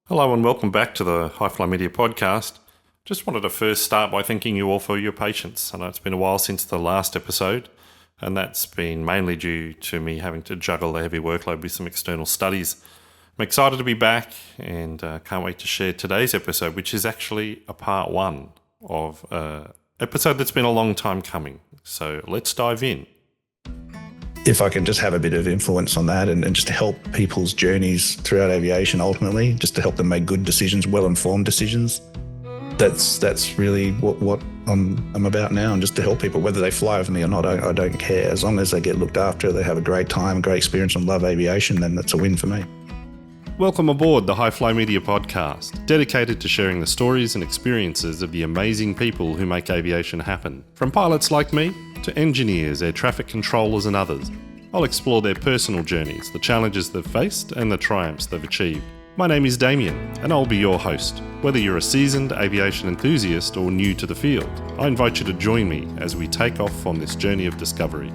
Hello and welcome back to the HiflyMedia podcast. Just wanted to first start by thanking you all for your patience. I know it's been a while since the last episode, and that's been mainly due to me having to juggle the heavy workload with some external studies. I'm excited to be back and can't wait to share today's episode, which is actually a part one of an episode that's been a long time coming. So let's dive in. If I can just have a bit of influence on that and just help people's journeys throughout aviation ultimately, just to help them make good decisions, well-informed decisions, that's really what I'm about now, and just to help people, whether they fly with me or not, I don't care. As long as they get looked after, they have a great time, great experience and love aviation, then that's a win for me. Welcome aboard the HiflyMedia podcast, dedicated to sharing the stories and experiences of the amazing people who make aviation happen. From pilots like me to engineers, air traffic controllers and others, I'll explore their personal journeys, the challenges they've faced and the triumphs they've achieved. My name is Damien and I'll be your host. Whether you're a seasoned aviation enthusiast or new to the field, I invite you to join me as we take off on this journey of discovery.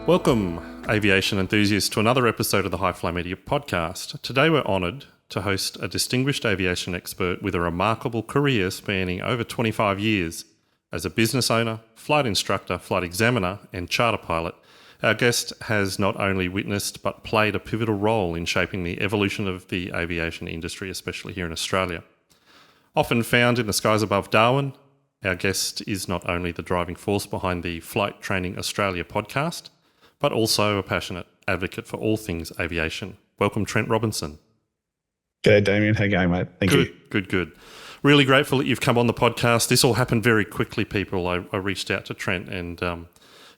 Welcome, aviation enthusiasts, to another episode of the HiflyMedia podcast. Today we're honoured to host a distinguished aviation expert with a remarkable career spanning over 25 years. As a business owner, flight instructor, flight examiner and charter pilot, our guest has not only witnessed but played a pivotal role in shaping the evolution of the aviation industry, especially here in Australia. Often found in the skies above Darwin, our guest is not only the driving force behind the Flight Training Australia podcast, but also a passionate advocate for all things aviation. Welcome, Trent Robinson. G'day, Damien. How you going, mate? Thank you. Good. Really grateful that you've come on the podcast. This all happened very quickly, people. I reached out to Trent and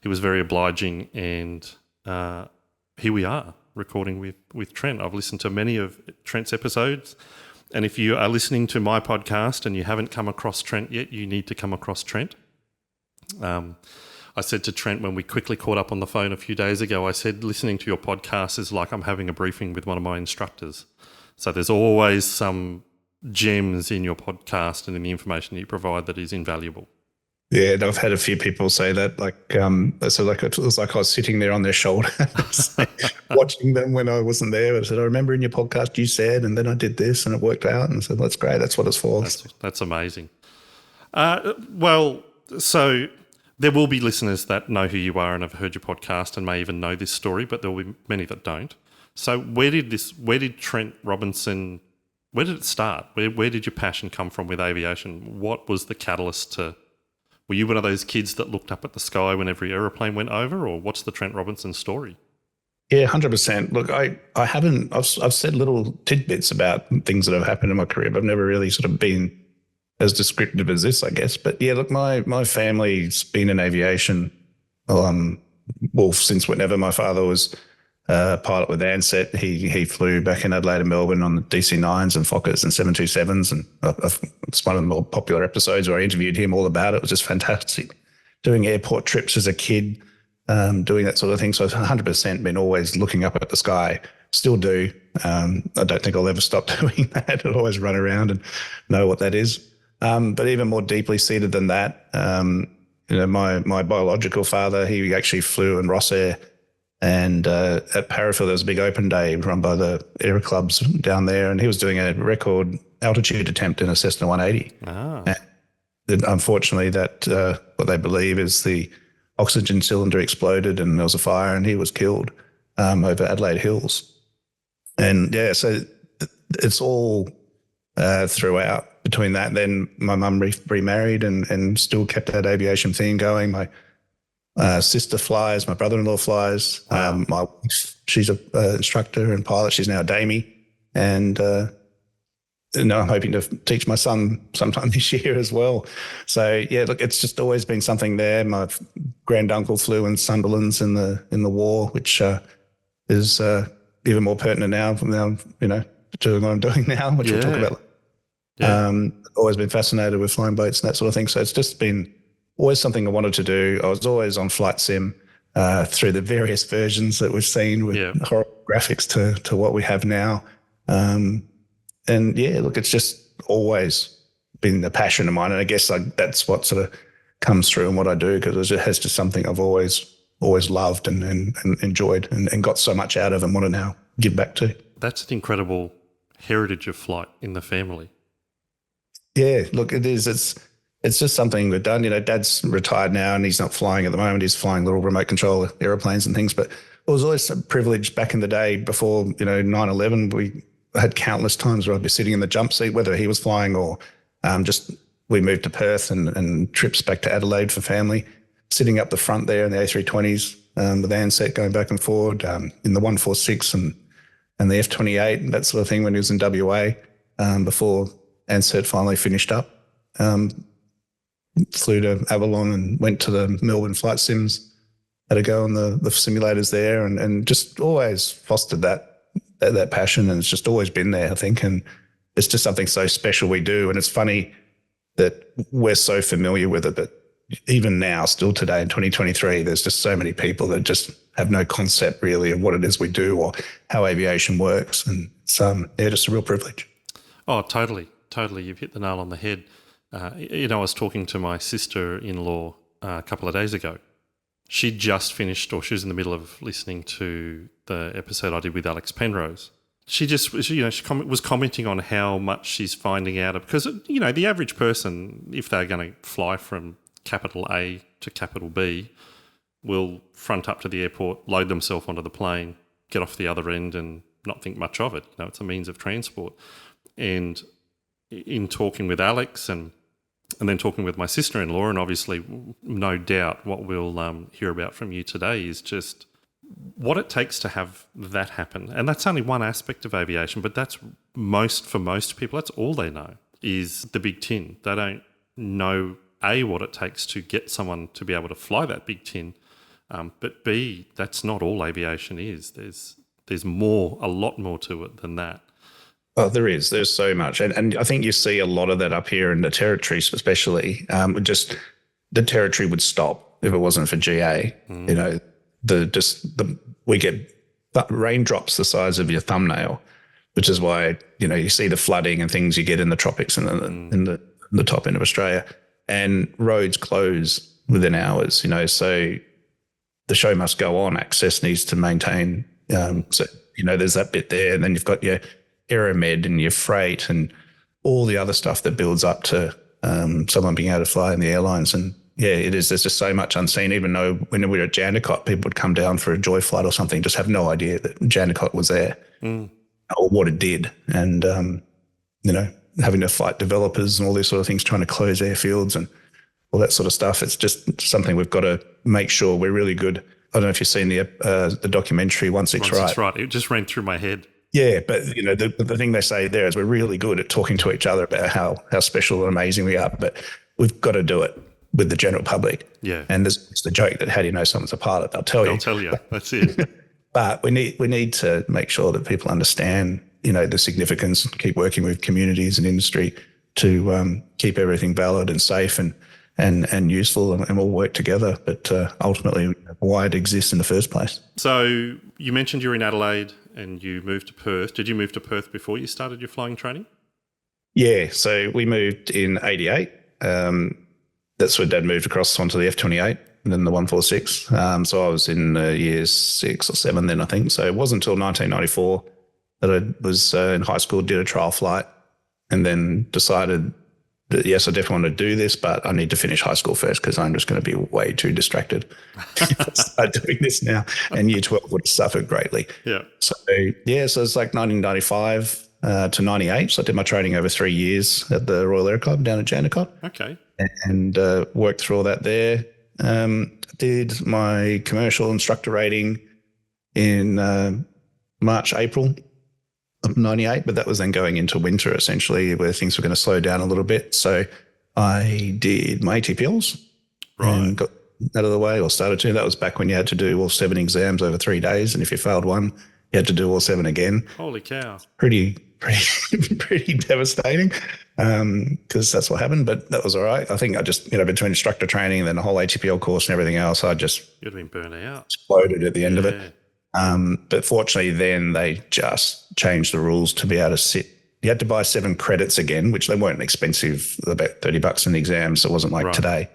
he was very obliging, and here we are recording with Trent. I've listened to many of Trent's episodes, and if you are listening to my podcast and you haven't come across Trent yet, you need to come across Trent. I said to Trent when we quickly caught up on the phone a few days ago, I said, listening to your podcast is like I'm having a briefing with one of my instructors. So there's always some gems in your podcast and in the information that you provide that is invaluable. Yeah, and I've had a few people say that, it was like I was sitting there on their shoulder watching them when I wasn't there. I said, I remember in your podcast you said, and then I did this and it worked out. And I said, that's great. That's what it's for. That's amazing. So there will be listeners that know who you are and have heard your podcast and may even know this story, but there will be many that don't. So where did Trent Robinson, where did it start? Where did your passion come from with aviation? What was the catalyst were you one of those kids that looked up at the sky when every aeroplane went over, or what's the Trent Robinson story? Yeah, 100%. Look, I've said little tidbits about things that have happened in my career, but I've never really sort of been as descriptive as this, I guess. But yeah, look, my family's been in aviation, since whenever my father was pilot with Ansett. He flew back in Adelaide and Melbourne on the DC-9s and Fokkers and 727s. And it's one of the more popular episodes where I interviewed him all about it. It was just fantastic. Doing airport trips as a kid, doing that sort of thing. So I've 100% been always looking up at the sky. Still do. I don't think I'll ever stop doing that. I'll always run around and know what that is. But even more deeply seated than that, my biological father, he actually flew in Rossair. And at Parafield, there was a big open day run by the aero clubs down there, and he was doing a record altitude attempt in a Cessna 180. And unfortunately, that what they believe is the oxygen cylinder exploded and there was a fire and he was killed over Adelaide Hills. And yeah, so it's all throughout between that. Then my mum remarried and still kept that aviation theme going. My sister flies, my brother-in-law flies. My wife, she's an instructor and pilot. She's now a Damie. And I'm hoping to teach my son sometime this year as well. So yeah, look, it's just always been something there. My granduncle flew in Sunderlands in the war, which is even more pertinent now doing what I'm doing now, which we'll talk about. Yeah. Always been fascinated with flying boats and that sort of thing. So it's just been always something I wanted to do. I was always on flight sim through the various versions that we've seen with horrible graphics to what we have now. And yeah, look, it's just always been a passion of mine. And I guess that's what sort of comes through in what I do, because it's just something I've always loved and enjoyed and got so much out of and want to now give back to. That's an incredible heritage of flight in the family. Yeah, look, it is. It's just something we've done. Dad's retired now and he's not flying at the moment. He's flying little remote control aeroplanes and things. But it was always a privilege back in the day before, 9/11. We had countless times where I'd be sitting in the jump seat, whether he was flying or just we moved to Perth and trips back to Adelaide for family, sitting up the front there in the A320s with Ansett going back and forward in the 146 and the F-28 and that sort of thing when he was in WA before Ansett finally finished up. Flew to Avalon and went to the Melbourne flight sims, had a go on the simulators there and just always fostered that passion, and it's just always been there, I think. And it's just something so special we do. And it's funny that we're so familiar with it, but even now, still today in 2023, there's just so many people that just have no concept really of what it is we do or how aviation works. And it's just a real privilege. Oh, totally. You've hit the nail on the head. I was talking to my sister-in-law a couple of days ago. She just finished, or she was in the middle of listening to the episode I did with Alex Penrose. She was commenting on how much she's finding out of, because, the average person, if they're going to fly from capital A to capital B, will front up to the airport, load themselves onto the plane, get off the other end and not think much of it. It's a means of transport. And in talking with Alex and then talking with my sister-in-law, and obviously no doubt what we'll hear about from you today is just what it takes to have that happen. And that's only one aspect of aviation, but that's for most people, that's all they know is the big tin. They don't know, A, what it takes to get someone to be able to fly that big tin, but B, that's not all aviation is. There's more, a lot more to it than that. Oh, there is. There's so much. And I think you see a lot of that up here in the Territory especially. Just the Territory would stop if it wasn't for GA. We get raindrops the size of your thumbnail, which is why, you see the flooding and things you get in the tropics and in the top end of Australia, and roads close within hours, so the show must go on. Access needs to maintain. So, there's that bit there. And then you've got your aeromed and your freight and all the other stuff that builds up to someone being able to fly in the airlines. And yeah, it is. There's just so much unseen. Even though when we were at Jandakot, people would come down for a joy flight or something, just have no idea that Jandakot was there or what it did. And, having to fight developers and all these sort of things, trying to close airfields and all that sort of stuff. It's just something we've got to make sure we're really good. I don't know if you've seen the documentary Once It's Right. It's Right. It just ran through my head. Yeah, but the thing they say there is we're really good at talking to each other about how special and amazing we are, but we've got to do it with the general public. Yeah. And there's the joke that how do you know someone's a pilot? They'll tell you. They'll tell you. That's it. But we need to make sure that people understand, the significance, keep working with communities and industry to keep everything valid and safe and useful, and we'll work together. But ultimately, why it exists in the first place. So you mentioned you're in Adelaide and you moved to Perth. Did you move to Perth before you started your flying training? Yeah, so we moved in 88. That's where Dad moved across onto the F-28 and then the 146. So I was in year 6 or 7 then, I think. So it wasn't until 1994 that I was in high school, did a trial flight, and then decided that, yes, I definitely want to do this, but I need to finish high school first because I'm just going to be way too distracted if I start doing this now. And year 12 would have suffered greatly. Yeah. So it's like 1995 to 98. So I did my training over 3 years at the Royal Air Club down at Jandakot. Okay. And worked through all that there. Did my commercial instructor rating in March, April of 98, but that was then going into winter essentially where things were going to slow down a little bit. So I did my ATPLs and got out of the way, or started to. That was back when you had to do all 7 exams over 3 days. And if you failed one, you had to do all 7 again. Holy cow. Pretty devastating because that's what happened, but that was all right. I think I just, between instructor training and then the whole ATPL course and everything else, I just you'd have been burnt out. Exploded at the end of it. But fortunately then they just changed the rules to be able to sit. You had to buy 7 credits again, which they weren't expensive, about $30 in the exam, so it wasn't like today.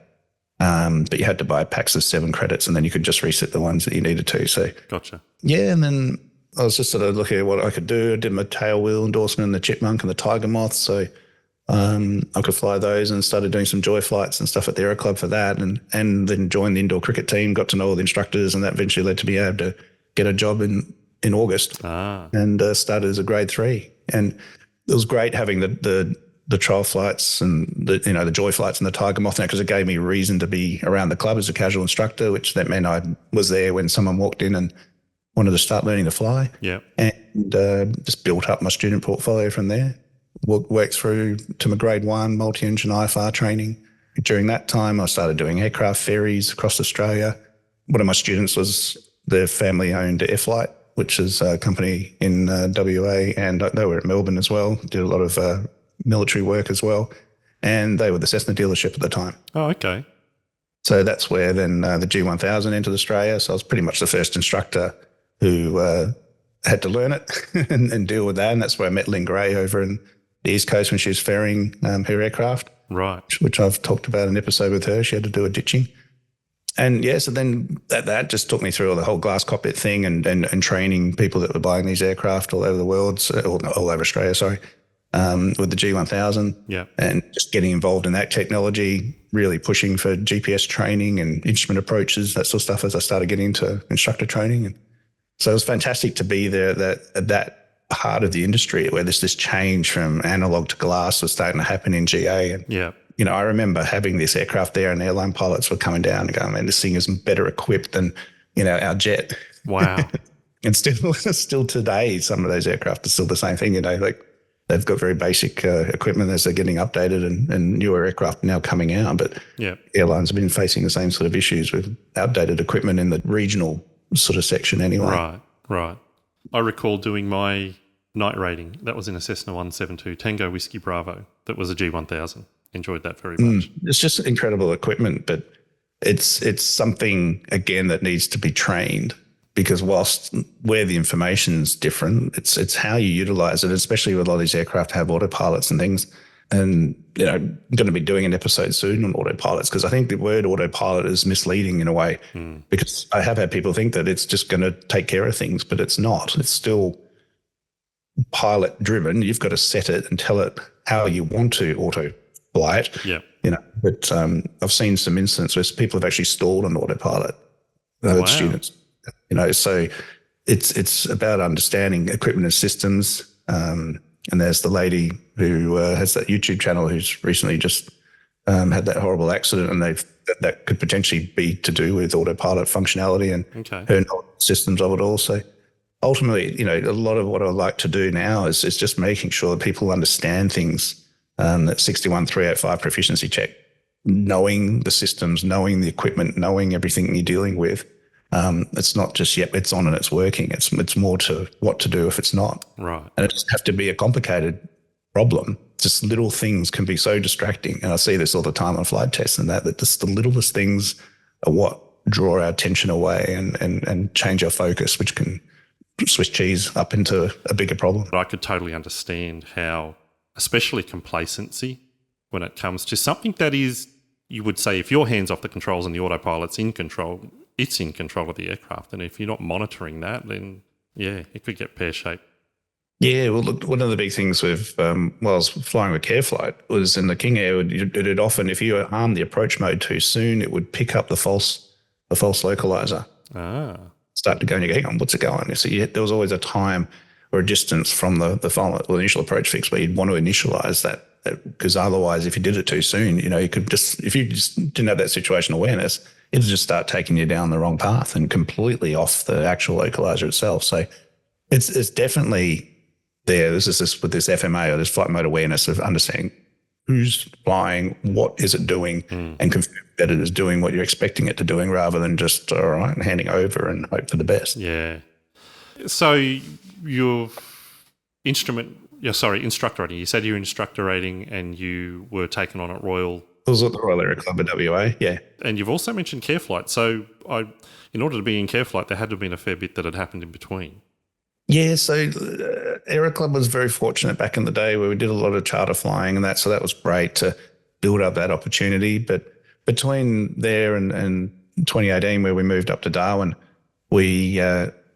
But you had to buy packs of 7 credits and then you could just reset the ones that you needed to. So gotcha. Yeah, and then I was just sort of looking at what I could do. I did my tail wheel endorsement in the Chipmunk and the Tiger Moth. So I could fly those and started doing some joy flights and stuff at the Aero Club for that, and then joined the indoor cricket team, got to know all the instructors, and that eventually led to me able to get a job in August and started as a grade 3. And it was great having the trial flights and the joy flights and the Tiger Moth now, because it gave me reason to be around the club as a casual instructor, which that meant I was there when someone walked in and wanted to start learning to fly. Yeah. And just built up my student portfolio from there. Worked through to my grade 1 multi-engine IFR training. During that time, I started doing aircraft ferries across Australia. One of my students was the family-owned Airflight, which is a company in WA, and they were at Melbourne as well, did a lot of military work as well. And they were the Cessna dealership at the time. Oh, okay. So that's where then the G1000 entered Australia. So I was pretty much the first instructor who had to learn it and deal with that. And that's where I met Lynn Gray over in the East Coast when she was ferrying her aircraft. Right. Which I've talked about in an episode with her. She had to do a ditching. And yeah, so then that just took me through the whole glass cockpit thing and training people that were buying these aircraft all over the world, all over Australia, sorry, with the G1000. Yeah. And just getting involved in that technology, really pushing for GPS training and instrument approaches, that sort of stuff as I started getting into instructor training. And so it was fantastic to be there at that part of the industry where this change from analog to glass was starting to happen in GA. And, yeah. I remember having this aircraft there and airline pilots were coming down and going, man, this thing is better equipped than, our jet. Wow. And still today, some of those aircraft are still the same thing, like they've got very basic equipment as they're getting updated and newer aircraft now coming out. But yeah, airlines have been facing the same sort of issues with outdated equipment in the regional sort of section anyway. Right. I recall doing my night rating. That was in a Cessna 172 Tango Whiskey Bravo. That was a G1000. Enjoyed that very much. It's just incredible equipment, but it's something, again, that needs to be trained, because whilst where the information's different, it's how you utilize it, especially with a lot of these aircraft have autopilots and things. And, I'm going to be doing an episode soon on autopilots, because I think the word autopilot is misleading in a way, because I have had people think that it's just going to take care of things, but it's not. It's still pilot driven. You've got to set it and tell it how you want to auto fly it. Yeah. But I've seen some instances where people have actually stalled on autopilot, students. So it's about understanding equipment and systems. And there's the lady who has that YouTube channel who's recently just had that horrible accident, and that could potentially be to do with autopilot functionality and her knowledge systems of it all. So ultimately, a lot of what I like to do now is just making sure that people understand things. That 61385 proficiency check, knowing the systems, knowing the equipment, knowing everything you're dealing with. It's not just, yep, it's on and it's working. It's more to what to do if it's not. Right. And it doesn't have to be a complicated problem. Just little things can be so distracting. And I see this all the time on flight tests and that just the littlest things are what draw our attention away and change our focus, which can Swiss cheese up into a bigger problem. I could totally understand how, especially complacency, when it comes to something that is, you would say, if your hand's off the controls and the autopilot's in control, it's in control of the aircraft. And if you're not monitoring that, then, yeah, it could get pear-shaped. Yeah, well, look, one of the big things with, while I was flying with Careflight was in the King Air, it often, if you arm the approach mode too soon, it would pick up the false localizer. Start to go and you go, hang on, what's it going? So there was always a time or a distance from the initial approach fix where you'd want to initialize that, because otherwise, if you did it too soon, you could if you just didn't have that situational awareness, it'd just start taking you down the wrong path and completely off the actual localizer itself. So it's definitely there. This is this with this FMA or this flight mode awareness of understanding who's flying, what is it doing, and confirm that it is doing what you're expecting it to doing, rather than just all right handing over and hope for the best. Yeah. So your instructor rating. You said you're instructor rating and you were taken on at Royal. I was at the Royal Aero Club at WA, yeah. And you've also mentioned Careflight. So in order to be in Careflight, there had to have been a fair bit that had happened in between. Yeah, so Aero Club was very fortunate back in the day where we did a lot of charter flying and that, so that was great to build up that opportunity. But between there and 2018, where we moved up to Darwin,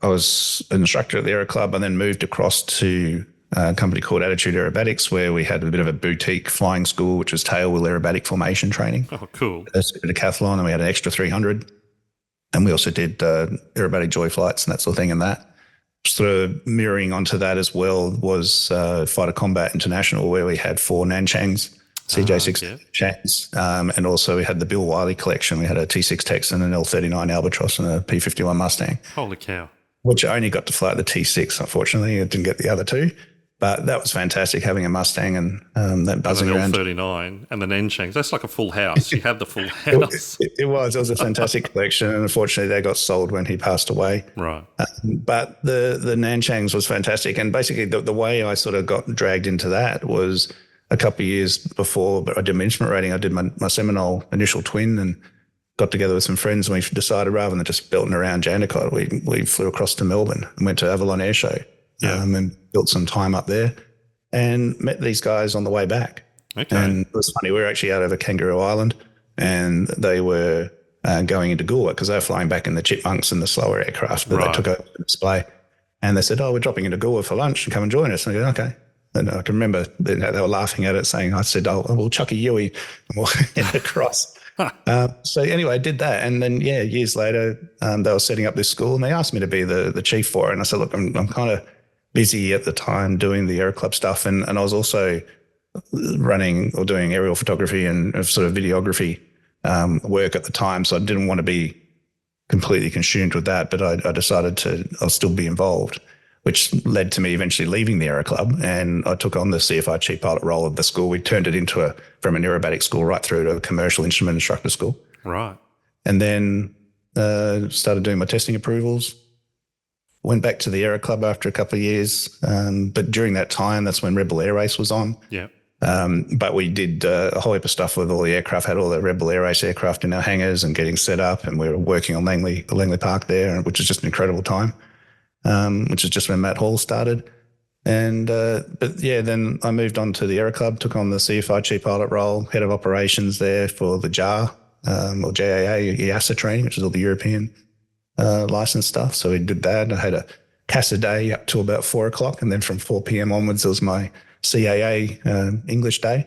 I was an instructor at the Aero Club and then moved across to a company called Attitude Aerobatics, where we had a bit of a boutique flying school, which was tailwheel aerobatic formation training. Oh, cool. A decathlon, and we had an extra 300. And we also did aerobatic joy flights and that sort of thing. And that sort of mirroring onto that as well was Fighter Combat International, where we had 4 Nanchangs, CJ6 Nanchangs, and also we had the Bill Wiley collection. We had a T6 Texan, an L39 Albatross, and a P51 Mustang. Holy cow. Which I only got to fly the T6, unfortunately. I didn't get the other 2. But that was fantastic, having a Mustang and that buzzing around. L39 and the Nanchangs. That's like a full house. You had the full house. It was a fantastic collection. And unfortunately, they got sold when he passed away. Right. But the Nanchangs was fantastic. And basically, the way I sort of got dragged into that was a couple of years before I did my instrument rating. I did my Seminole initial twin and got together with some friends, and we decided rather than just belting around Jandakot, we flew across to Melbourne and went to Avalon Air Show. And built some time up there and met these guys on the way back. Okay. And it was funny, we were actually out over Kangaroo Island, and they were going into Goolwa because they were flying back in the Chipmunks and the slower aircraft that they took over the display. And they said, we're dropping into Goolwa for lunch and come and join us. And I go, okay. And I can remember they were laughing at it, saying, I said, we'll chuck a Yui and we'll head across. So anyway, I did that. And then, years later, they were setting up this school and they asked me to be the chief for it. And I said, look, I'm kind of busy at the time doing the Aero Club stuff. And I was also running or doing aerial photography and sort of videography work at the time. So I didn't want to be completely consumed with that, but I decided I'll still be involved, which led to me eventually leaving the Aero Club. And I took on the CFI chief pilot role at the school. We turned it into from an aerobatic school right through to a commercial instrument instructor school. Right. And then started doing my testing approvals. Went back to the Aero Club after a couple of years, but during that time, that's when Rebel Air Race was on. Yeah. But we did a whole heap of stuff with all the aircraft, had all the Rebel Air Race aircraft in our hangars and getting set up, and we were working on Langley Park there, which was just an incredible time, which is just when Matt Hall started. And then I moved on to the Aero Club, took on the CFI chief pilot role, head of operations there for the JAR, or JAA EASA training, which is all the European license stuff. So we did that. I had a CASA day up to about 4 o'clock, and then from 4 p.m. onwards, it was my CAA English day.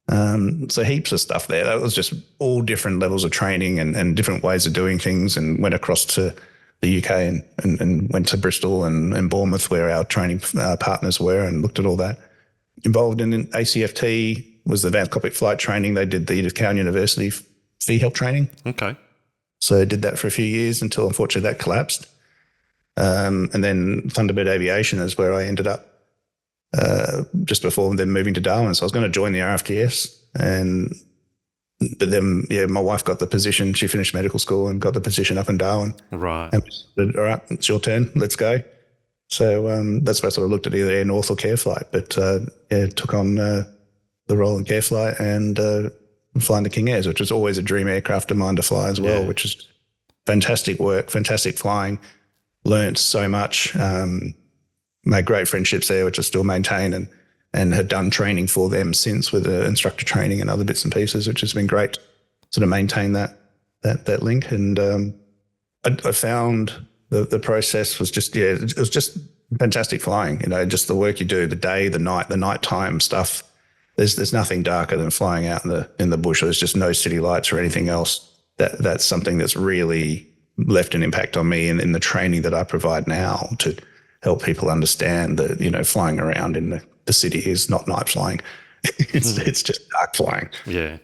So heaps of stuff there. That was just all different levels of training and different ways of doing things, and went across to the UK and went to Bristol and Bournemouth, where our training partners were, and looked at all that. Involved in ACFT was the advanced cockpit flight training. They did the Edith Cowan University fee help training. Okay. So I did that for a few years until unfortunately that collapsed. And then Thunderbird Aviation is where I ended up just before then moving to Darwin. So I was going to join the RFTS, but then my wife got the position. She finished medical school and got the position up in Darwin. Right. And we said, all right, it's your turn. Let's go. So that's why I sort of looked at either Air North or Care Flight, but took on the role in Care Flight and flying the King Airs, which was always a dream aircraft of mine to fly as well, which is fantastic work, fantastic flying. Learned so much, made great friendships there, which I still maintain, and had done training for them since with instructor training and other bits and pieces, which has been great to sort of maintain that link. And I found the process was just, it was just fantastic flying, just the work you do, the day, the night, the nighttime stuff. There's nothing darker than flying out in the bush. There's just no city lights or anything else. That's something that's really left an impact on me in the training that I provide now to help people understand that, flying around in the city is not night flying. It's just dark flying. Yeah.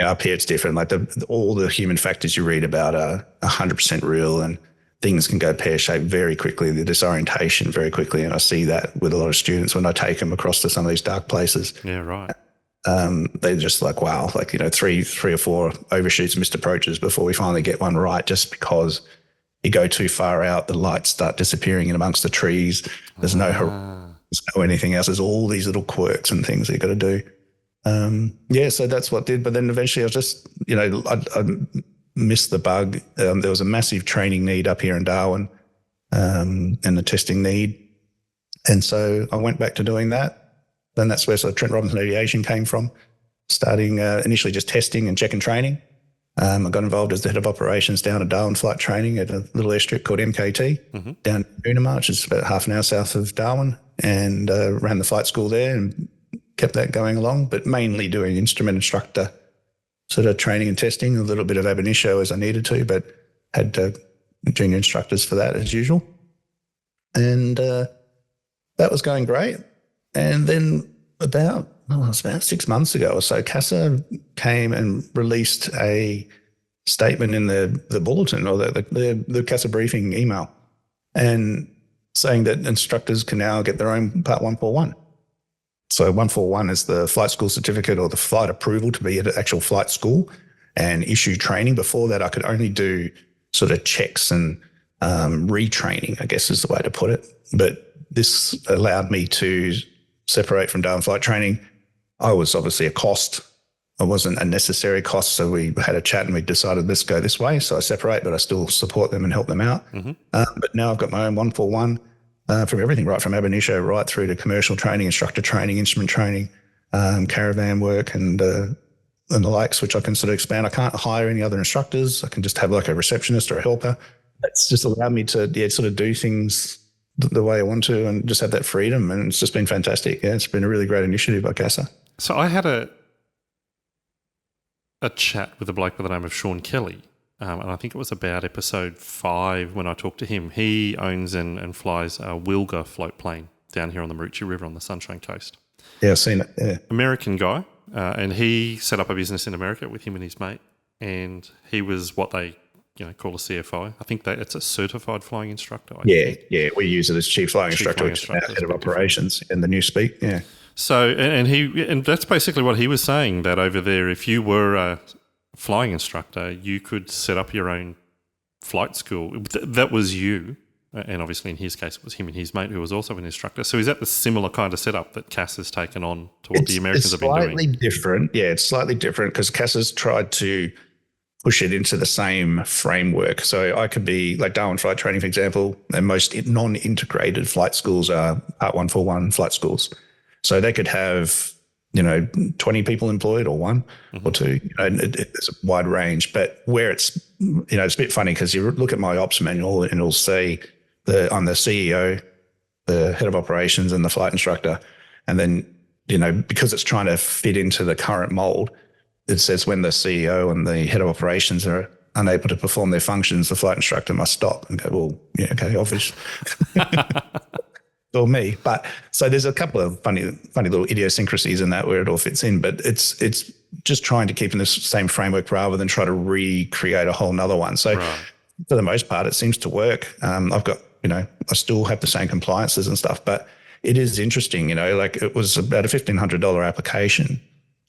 Up here it's different. Like all the human factors you read about are 100% real, and things can go pear-shaped very quickly, the disorientation very quickly. And I see that with a lot of students when I take them across to some of these dark places. Yeah, right. They're just like, wow, three or four overshoots, missed approaches before we finally get one right, just because you go too far out, the lights start disappearing in amongst the trees. There's no anything else. There's all these little quirks and things that you got to do. So that's what did. But then eventually I was just, I missed the bug. There was a massive training need up here in Darwin, and the testing need. And so I went back to doing that. Then that's where Trent Robinson Aviation came from, starting initially just testing and check and training. I got involved as the head of operations down at Darwin flight training at a little airstrip called MKT down in Unima, which is about half an hour south of Darwin, and ran the flight school there and kept that going along, but mainly doing instrument instructor sort of training and testing, a little bit of ab initio as I needed to, but had junior instructors for that as usual. And that was going great. And then about 6 months ago or so, CASA came and released a statement in the bulletin or the CASA briefing email, and saying that instructors can now get their own Part 141. So 141 is the flight school certificate or the flight approval to be at an actual flight school and issue training. Before that, I could only do sort of checks and retraining, I guess is the way to put it. But this allowed me to separate from Darwin flight training. I was obviously a cost. I wasn't a necessary cost. So we had a chat and we decided, let's go this way. So I separate, but I still support them and help them out. But now I've got my own 141 from everything, right from ab initio right through to commercial training, instructor training, instrument training, caravan work and the likes, which I can sort of expand. I can't hire any other instructors. I can just have like a receptionist or a helper. That's just allowed me to sort of do things the way I want to and just have that freedom. And it's just been fantastic. Yeah, it's been a really great initiative by CASA. So I had a chat with a bloke by the name of Sean Kelly, and I think it was about episode 5 when I talked to him. He owns and flies a Wilga float plane down here on the Maroochy River on the Sunshine Coast. Yeah, I've seen it. Yeah. American guy, and he set up a business in America with him and his mate, and he was what they call a CFI. I think it's a certified flying instructor. Yeah, we use it as chief flying instructor, which is now head of operations in the new speak. Yeah. So, and that's basically what he was saying, that over there, if you were a flying instructor, you could set up your own flight school. That was you. And obviously in his case, it was him and his mate who was also an instructor. So is that the similar kind of setup that CAS has taken on to what the Americans have been doing? It's slightly different. Yeah, it's slightly different because CAS has tried to push it into the same framework. So I could be like Darwin flight training, for example, and most non-integrated flight schools are Part 141 flight schools. So they could have, 20 people employed or one or two. It's a wide range. But where it's, it's a bit funny because you look at my ops manual and it'll say I'm the CEO, the head of operations and the flight instructor. And then, because it's trying to fit into the current mold, it says when the CEO and the head of operations are unable to perform their functions, the flight instructor must stop and go, well, yeah, okay, obvious. Or me. But so there's a couple of funny little idiosyncrasies in that where it all fits in, but it's just trying to keep in this same framework rather than try to recreate a whole nother one. So for the most part, it seems to work. I've got, I still have the same compliances and stuff, but it is interesting, like it was about a $1,500 application,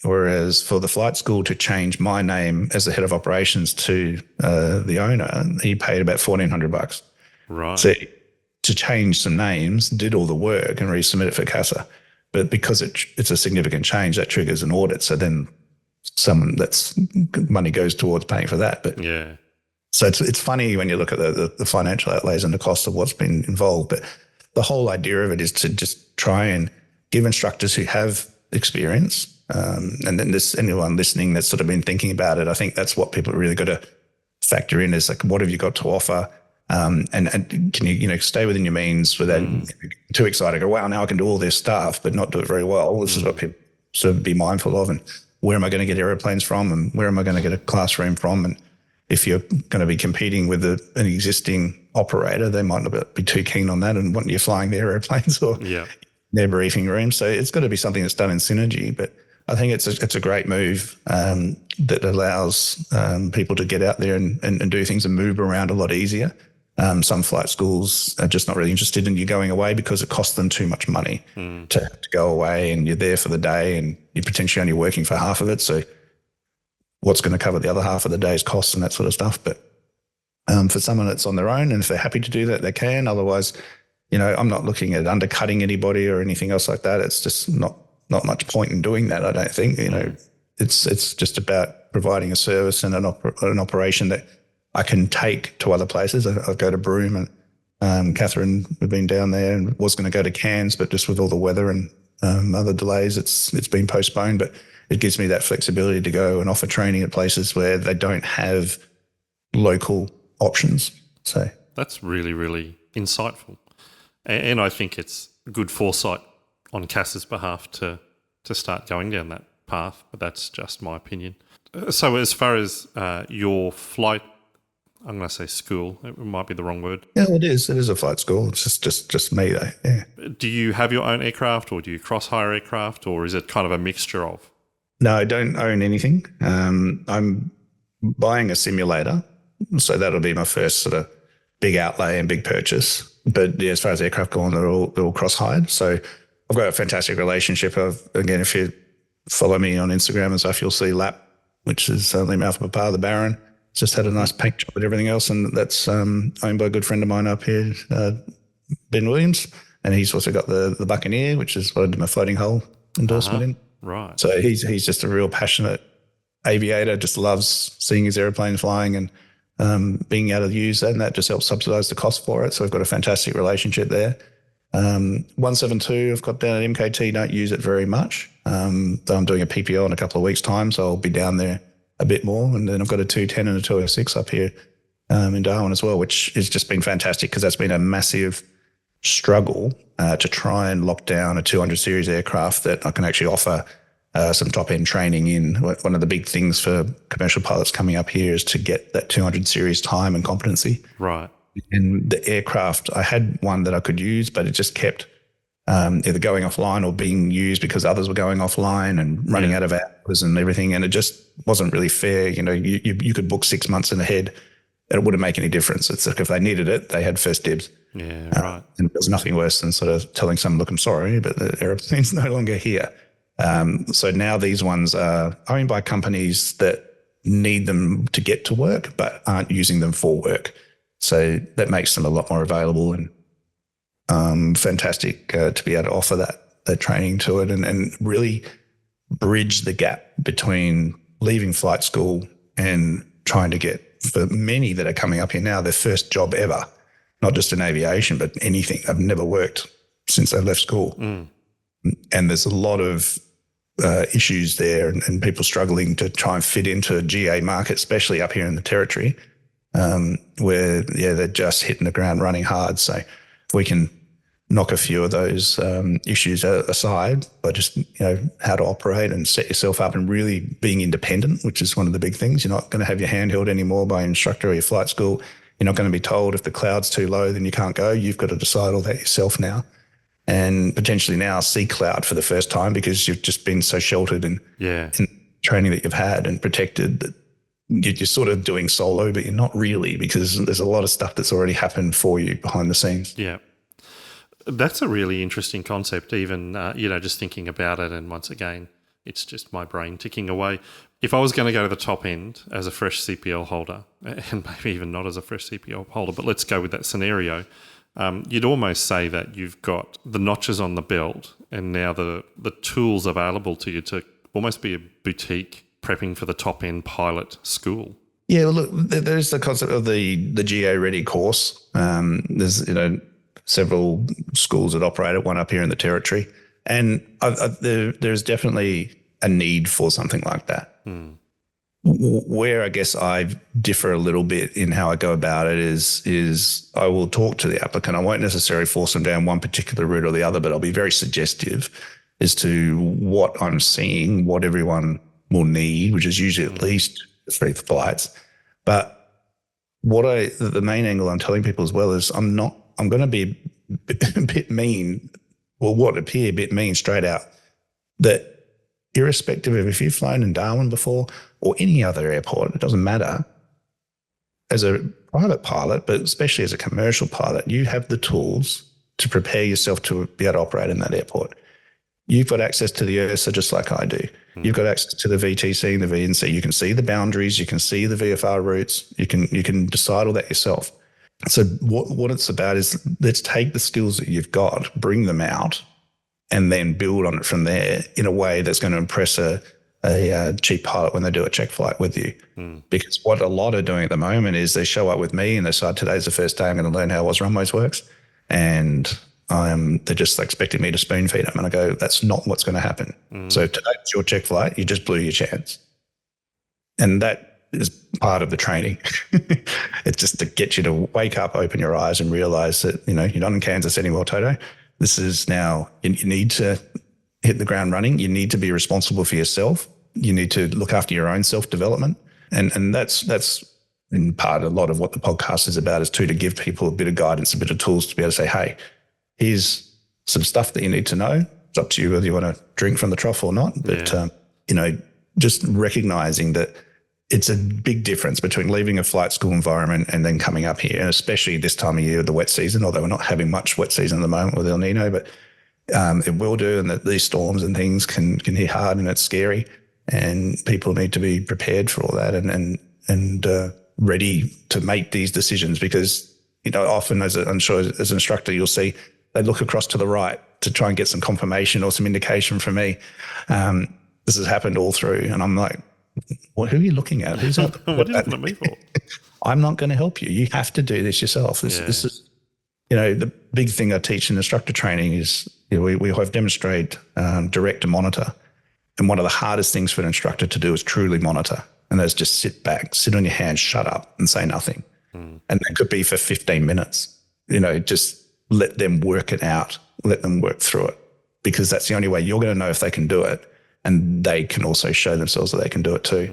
whereas for the flight school to change my name as the head of operations to the owner, he paid about $1,400. Right. So to change some names, did all the work and resubmit it for CASA. But because it's a significant change, that triggers an audit. So then money goes towards paying for that. But yeah. So it's funny when you look at the financial outlays and the cost of what's been involved. But the whole idea of it is to just try and give instructors who have experience, and then anyone listening that's sort of been thinking about it, I think that's what people really got to factor in is like, what have you got to offer? And can you stay within your means without getting too excited? Go, wow, now I can do all this stuff, but not do it very well. This is what people sort of be mindful of. And where am I going to get airplanes from? And where am I going to get a classroom from? And if you're going to be competing with an existing operator, they might not be too keen on that and want you flying their airplanes or their briefing room. So it's got to be something that's done in synergy. But I think it's a great move that allows people to get out there and do things and move around a lot easier. Some flight schools are just not really interested in you going away because it costs them too much money to go away, and you're there for the day and you're potentially only working for half of it. So what's going to cover the other half of the day's costs and that sort of stuff. But for someone that's on their own, and if they're happy to do that, they can. Otherwise, I'm not looking at undercutting anybody or anything else like that. It's just not much point in doing that, I don't think. It's just about providing a service and an operation that I can take to other places. I go to Broome, and Catherine had been down there and was going to go to Cairns, but just with all the weather and other delays, it's been postponed. But it gives me that flexibility to go and offer training at places where they don't have local options. So that's really, really insightful. And I think it's good foresight on CAS's behalf to start going down that path, but that's just my opinion. So as far as your flight, I'm going to say school, it might be the wrong word. Yeah, it is. It is a flight school. It's just me though, yeah. Do you have your own aircraft or do you cross-hire aircraft, or is it kind of a mixture of? No, I don't own anything. I'm buying a simulator, so that'll be my first sort of big outlay and big purchase. But yeah, as far as aircraft go on, they're all cross-hired. So I've got a fantastic relationship. Again, if you follow me on Instagram and stuff, you'll see LAP, which is Lima Alpha Papa, the Baron. Just had a nice paint job and everything else, and that's owned by a good friend of mine up here, Ben Williams, and he's also got the Buccaneer, which is what I did my floating hull endorsement in. Right. So he's just a real passionate aviator, just loves seeing his airplane flying and being able to use that, and that just helps subsidise the cost for it. So we've got a fantastic relationship there. 172 I've got down at MKT, don't use it very much. Though I'm doing a PPO in a couple of weeks' time, so I'll be down there a bit more. And then I've got a 210 and a 206 up here in Darwin as well, which has just been fantastic because that's been a massive struggle to try and lock down a 200 series aircraft that I can actually offer some top-end training in. One of the big things for commercial pilots coming up here is to get that 200 series time and competency. Right. And the aircraft, I had one that I could use, but it just kept either going offline or being used because others were going offline and running out of hours and everything. And it just wasn't really fair. You know, you could book 6 months in ahead and it wouldn't make any difference. It's like if they needed it, they had first dibs. Yeah, right. And there's nothing worse than sort of telling someone, look, I'm sorry, but the airplane's no longer here. So now these ones are owned by companies that need them to get to work but aren't using them for work. So that makes them a lot more available and fantastic to be able to offer that training to it and really bridge the gap between leaving flight school and trying to get, for many that are coming up here now, their first job ever, not just in aviation, but anything. I've never worked since I left school. And there's a lot of issues there and people struggling to try and fit into a GA market, especially up here in the territory, where, they're just hitting the ground running hard. So if we can knock a few of those issues aside by just, how to operate and set yourself up and really being independent, which is one of the big things. You're not going to have your hand held anymore by an instructor or your flight school. You're not going to be told if the cloud's too low, then you can't go. You've got to decide all that yourself now. And potentially now see cloud for the first time because you've just been so sheltered in training that you've had and protected that you're sort of doing solo, but you're not really because there's a lot of stuff that's already happened for you behind the scenes. Yeah. That's a really interesting concept, even, just thinking about it. And once again, it's just my brain ticking away. If I was going to go to the top end as a fresh CPL holder, and maybe even not as a fresh CPL holder, but let's go with that scenario, you'd almost say that you've got the notches on the belt and now the tools available to you to almost be a boutique prepping for the top-end pilot school. Yeah, well, look, there's the concept of the GA Ready course. There's, several schools that operate it, one up here in the territory. And there's definitely a need for something like that. Where I guess I differ a little bit in how I go about it is I will talk to the applicant. I won't necessarily force them down one particular route or the other, but I'll be very suggestive as to what I'm seeing, what everyone will need, which is usually at least 3 flights. But the main angle I'm telling people as well is I'm going to be a bit mean, or what appear a bit mean straight out, that irrespective of if you've flown in Darwin before or any other airport, it doesn't matter. As a private pilot, but especially as a commercial pilot, you have the tools to prepare yourself to be able to operate in that airport. You've got access to the ERSA just like I do. You've got access to the VTC and the VNC. You can see the boundaries. You can see the VFR routes. You can decide all that yourself. So what it's about is let's take the skills that you've got, bring them out, and then build on it from there in a way that's going to impress a cheap pilot when they do a check flight with you. Because what a lot are doing at the moment is they show up with me and they decide today's the first day I'm going to learn how runways works. And They're just expecting me to spoon feed them. And I go, that's not what's going to happen. So today's your check flight. You just blew your chance. And that is part of the training. It's just to get you to wake up, open your eyes and realize that, you're not in Kansas anymore, Toto. This is now, you need to hit the ground running. You need to be responsible for yourself. You need to look after your own self-development. And that's in part a lot of what the podcast is about, is to give people a bit of guidance, a bit of tools to be able to say, hey, here's some stuff that you need to know. It's up to you whether you want to drink from the trough or not. But, just recognizing that it's a big difference between leaving a flight school environment and then coming up here, and especially this time of year, the wet season, although we're not having much wet season at the moment with El Nino, but it will do, and that these storms and things can hit hard, and it's scary, and people need to be prepared for all that and ready to make these decisions, because, often I'm sure as an instructor, you'll see they look across to the right to try and get some confirmation or some indication from me. This has happened all through, and I'm like, well, who are you looking at? Who's up? What are you looking at me for? I'm not going to help you. You have to do this yourself. This is, the big thing I teach in instructor training is, we have demonstrate, direct to monitor. And one of the hardest things for an instructor to do is truly monitor. And that's just sit back, sit on your hands, shut up and say nothing. And that could be for 15 minutes. Just let them work it out, let them work through it, because that's the only way you're going to know if they can do it. And they can also show themselves that they can do it too.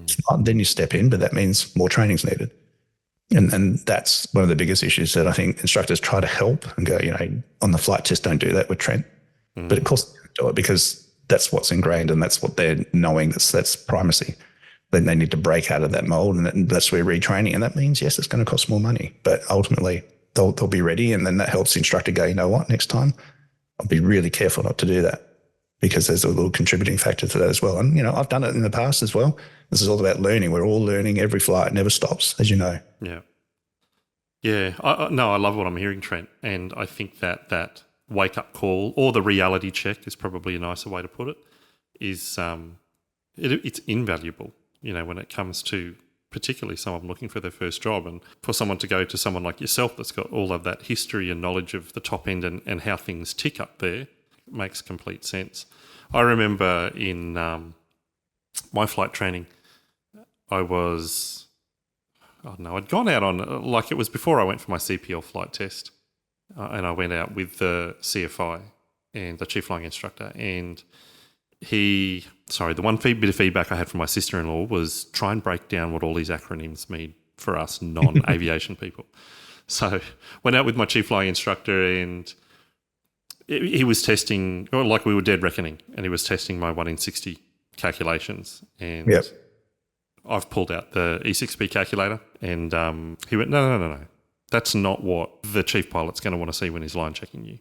If not, then you step in, but that means more training's needed. And that's one of the biggest issues that I think instructors try to help and go, on the flight test, don't do that with Trent. But of course they don't do it, because that's what's ingrained and that's what they're knowing. That's primacy. Then they need to break out of that mold, and that's where retraining. And that means, yes, it's going to cost more money, but ultimately they'll be ready. And then that helps the instructor go, you know what, next time I'll be really careful not to do that, because there's a little contributing factor to that as well. And, I've done it in the past as well. This is all about learning. We're all learning. Every flight never stops, as you know. Yeah. Yeah. I love what I'm hearing, Trent. And I think that wake-up call, or the reality check is probably a nicer way to put it, is it's invaluable, when it comes to particularly someone looking for their first job, and for someone to go to someone like yourself that's got all of that history and knowledge of the top end and how things tick up there. Makes complete sense. I remember in my flight training, I'd gone out on, it was before I went for my CPL flight test, and I went out with the CFI and the chief flying instructor, and the one bit of feedback I had from my sister-in-law was try and break down what all these acronyms mean for us non-aviation people. So went out with my chief flying instructor, and he was testing, we were dead reckoning, and he was testing my 1 in 60 calculations. And I've pulled out the E6B calculator, and he went, no. That's not what the chief pilot's going to want to see when he's line checking you.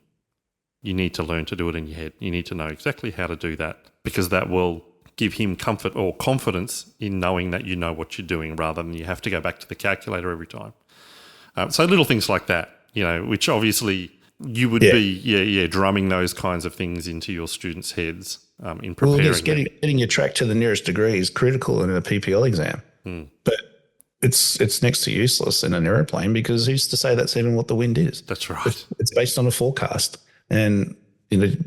You need to learn to do it in your head. You need to know exactly how to do that, because that will give him comfort or confidence in knowing that you know what you're doing, rather than you have to go back to the calculator every time. So little things like that, which obviously you would be drumming those kinds of things into your students' heads in preparing. Well, getting your track to the nearest degree is critical in a PPL exam, but it's next to useless in an airplane, because who's to say that's even what the wind is? That's right. It's based on a forecast. And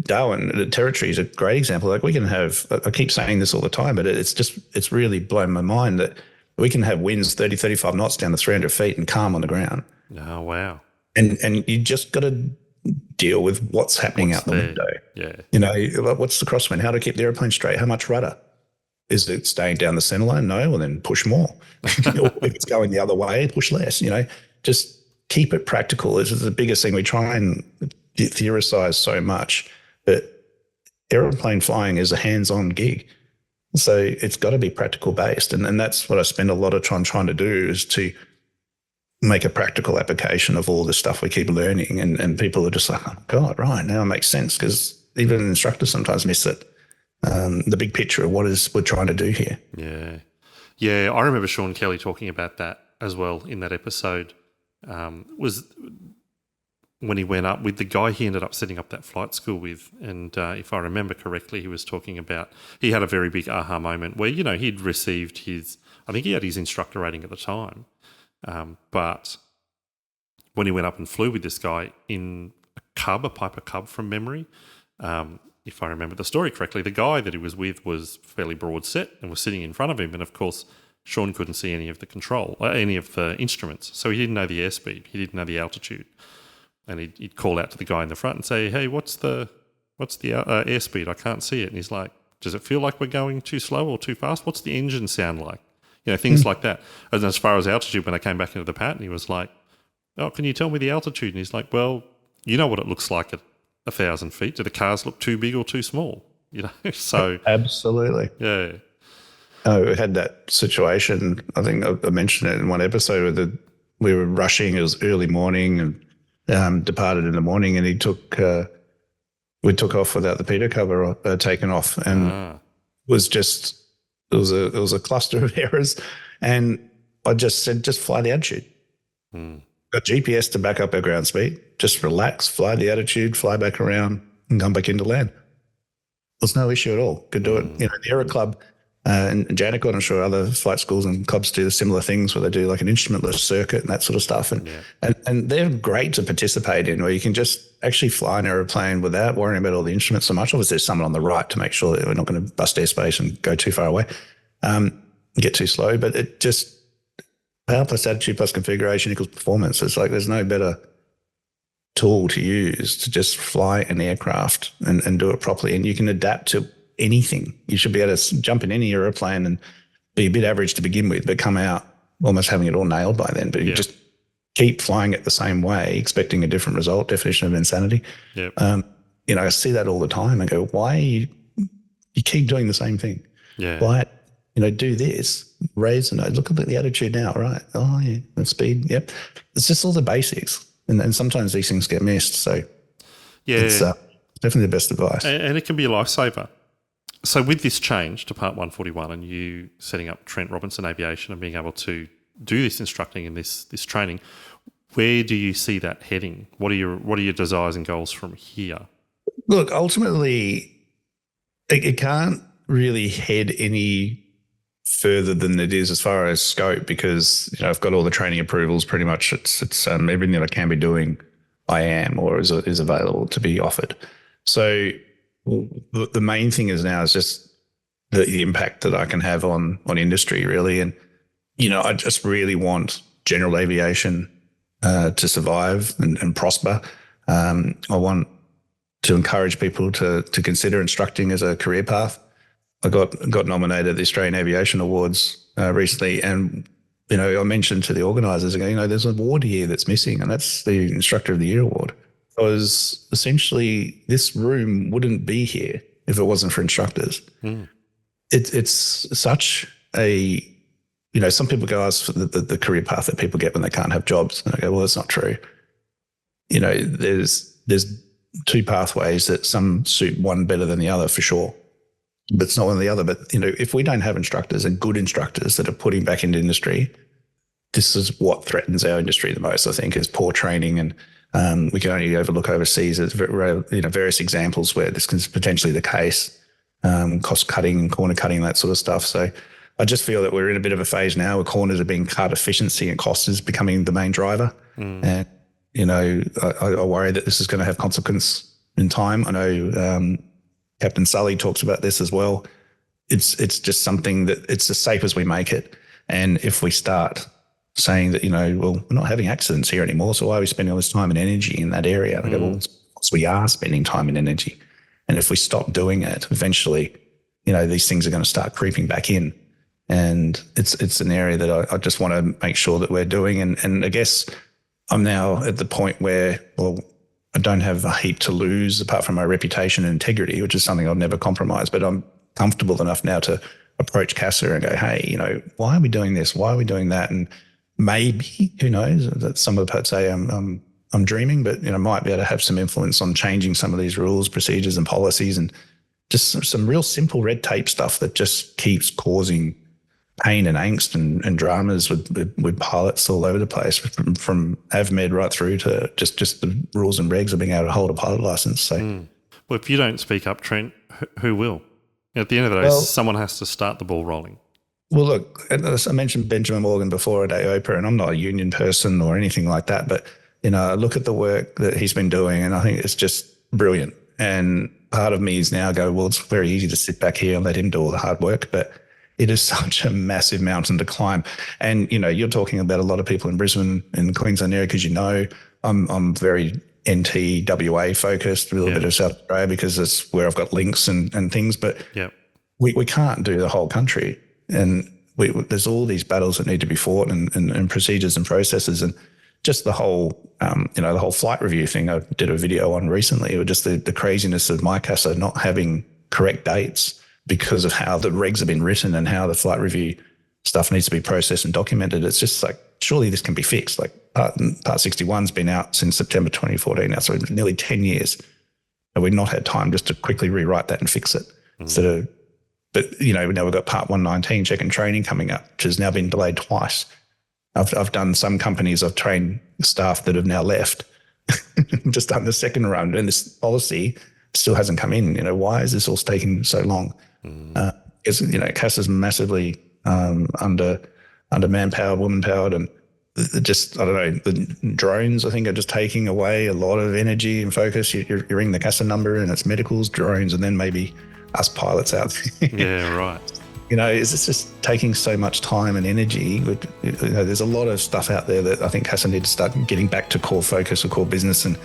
Darwin, the territory is a great example. Like, we can have, I keep saying this all the time, but it's really blown my mind that we can have winds 30, 35 knots down to 300 feet and calm on the ground. Oh, wow. And you just got to deal with what's happening out the window. Yeah. What's the crosswind? How to keep the airplane straight? How much rudder? Is it staying down the center line? No, well then push more. Or if it's going the other way, push less. Just keep it practical. This is the biggest thing. We try and theorize so much, but airplane flying is a hands-on gig. So it's got to be practical based. And that's what I spend a lot of time trying to do, is to make a practical application of all the stuff we keep learning. And people are just like, oh, God, right, now it makes sense, because even instructors sometimes miss it. The big picture of what we're trying to do here. Yeah. Yeah, I remember Sean Kelly talking about that as well in that episode. Was when he went up with the guy he ended up setting up that flight school with. And if I remember correctly, he was talking about, he had a very big aha moment where, he'd received I think he had his instructor rating at the time. But when he went up and flew with this guy, in a Cub, a Piper Cub from memory. If I remember the story correctly, the guy that he was with was fairly broad set and was sitting in front of him. And of course, Sean couldn't see any of any of the instruments. So he didn't know the airspeed. He didn't know the altitude. And he'd call out to the guy in the front and say, "Hey, what's the airspeed? I can't see it." And he's like, "Does it feel like we're going too slow or too fast? What's the engine sound like?" Things like that. And as far as altitude, when I came back into the pattern, he was like, "Oh, can you tell me the altitude?" And he's like, "Well, you know what it looks like at 1,000 feet. Do the cars look too big or too small?" So absolutely. Yeah. We had that situation. I think I mentioned it in one episode where we were rushing. It was early morning and departed in the morning, and we took off without the Peter cover taken off, and it was a cluster of errors. And I just said, just fly the attitude. Got GPS to back up our ground speed. Just relax, fly the attitude, fly back around, and come back into land. There's no issue at all. Could do it. The Aero Club and Jandakot, I'm sure other flight schools and clubs do similar things where they do like an instrumentless circuit and that sort of stuff. And they're great to participate in, where you can just actually fly an aeroplane without worrying about all the instruments so much. Obviously, there's someone on the right to make sure that we're not going to bust airspace and go too far away, get too slow. But it just power plus attitude plus configuration equals performance. It's like there's no better tool to use to just fly an aircraft and do it properly. And you can adapt to anything. You should be able to jump in any aeroplane and be a bit average to begin with, but come out almost having it all nailed by then. But you just keep flying it the same way, expecting a different result. Definition of insanity. Yep. I see that all the time. I go, why you keep doing the same thing? Yeah. Why, do this, raise the nose, look at the attitude now, right? Oh yeah, the speed. Yep. It's just all the basics. And sometimes these things get missed. So it's definitely the best advice. And it can be a lifesaver. So with this change to Part 141 and you setting up Trent Robinson Aviation and being able to do this instructing and this training, where do you see that heading? What are your desires and goals from here? Look, ultimately, it can't really head any further than it is as far as scope, because I've got all the training approvals. Pretty much, it's everything that I can be doing, I am or is available to be offered. So the main thing is just the impact that I can have on industry, really. And I just really want general aviation to survive and prosper. I want to encourage people to consider instructing as a career path. I got nominated at the Australian Aviation Awards recently, and I mentioned to the organisers, there's an award here that's missing, and that's the Instructor of the Year award. Because essentially, this room wouldn't be here if it wasn't for instructors. It's such a some people go ask for the career path that people get when they can't have jobs, and I go, well, that's not true. There's two pathways that some suit one better than the other for sure. But it's not one or the other. But, if we don't have instructors and good instructors that are putting back into industry, this is what threatens our industry the most, I think, is poor training. And we can only overlook overseas. There's various examples where this is potentially the case, cost cutting and corner cutting, that sort of stuff. So I just feel that we're in a bit of a phase now where corners are being cut, efficiency and cost is becoming the main driver. And, I worry that this is going to have consequence in time. I know Captain Sully talks about this as well. It's just something that it's as safe as we make it. And if we start saying that, well, we're not having accidents here anymore, so why are we spending all this time and energy in that area? And I go, well, we are spending time and energy. And if we stop doing it, eventually, these things are going to start creeping back in. And it's an area that I just want to make sure that we're doing. And I guess I'm now at the point where, well, I don't have a heap to lose apart from my reputation and integrity, which is something I've never compromised. But I'm comfortable enough now to approach CASA and go, hey, why are we doing this? Why are we doing that? And maybe, who knows, that some of the parts say I'm dreaming, but, might be able to have some influence on changing some of these rules, procedures and policies, and just some real simple red tape stuff that just keeps causing pain and angst and dramas with pilots all over the place, from AvMed right through to just the rules and regs of being able to hold a pilot license. So, well, if you don't speak up, Trent, who will? At the end of the day, someone has to start the ball rolling. Well, look, as I mentioned Benjamin Morgan before at AOPA, and I'm not a union person or anything like that, but I look at the work that he's been doing and I think it's just brilliant. And part of me is now go, well, it's very easy to sit back here and let him do all the hard work, but it is such a massive mountain to climb. And, you're talking about a lot of people in Brisbane and the Queensland area because, I'm very NT, WA focused, a little bit of South Australia because it's where I've got links and things, but we can't do the whole country. And there's all these battles that need to be fought and procedures and processes, and just the whole, the whole flight review thing I did a video on recently, or just the craziness of my CASA not having correct dates because of how the regs have been written and how the flight review stuff needs to be processed and documented. It's just like, surely this can be fixed. Like Part 61's been out since September 2014 now, so nearly 10 years. And we've not had time just to quickly rewrite that and fix it. But now we've got Part 119 check and training coming up, which has now been delayed twice. I've done some companies, I've trained staff that have now left, just done the second run, and this policy still hasn't come in. Why is this all taking so long? CASA's massively under manpower, woman-powered, and just, I don't know, the drones, I think, are just taking away a lot of energy and focus. You ring the CASA number and it's medicals, drones, and then maybe us pilots out there. Yeah, right. It's just taking so much time and energy. There's a lot of stuff out there that I think CASA need to start getting back to core focus or core business. And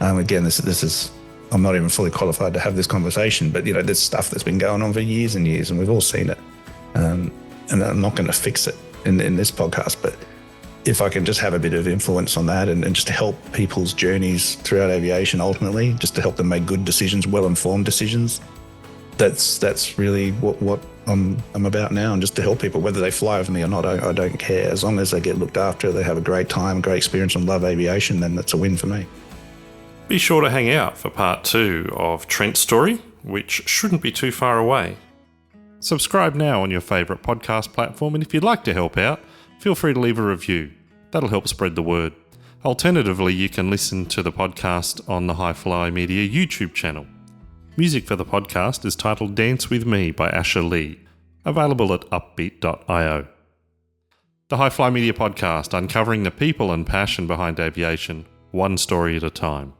again, this is, I'm not even fully qualified to have this conversation, but there's stuff that's been going on for years and years, and we've all seen it. And I'm not going to fix it in this podcast, but if I can just have a bit of influence on that and just help people's journeys throughout aviation, ultimately, just to help them make good decisions, well-informed decisions, that's really what I'm about now, and just to help people, whether they fly with me or not, I don't care. As long as they get looked after, they have a great time, great experience, and love aviation, then that's a win for me. Be sure to hang out for part 2 of Trent's story, which shouldn't be too far away. Subscribe now on your favourite podcast platform, and if you'd like to help out, feel free to leave a review. That'll help spread the word. Alternatively, you can listen to the podcast on the HiflyMedia YouTube channel. Music for the podcast is titled Dance With Me by Asher Lee, available at upbeat.io. The HiflyMedia podcast, uncovering the people and passion behind aviation, one story at a time.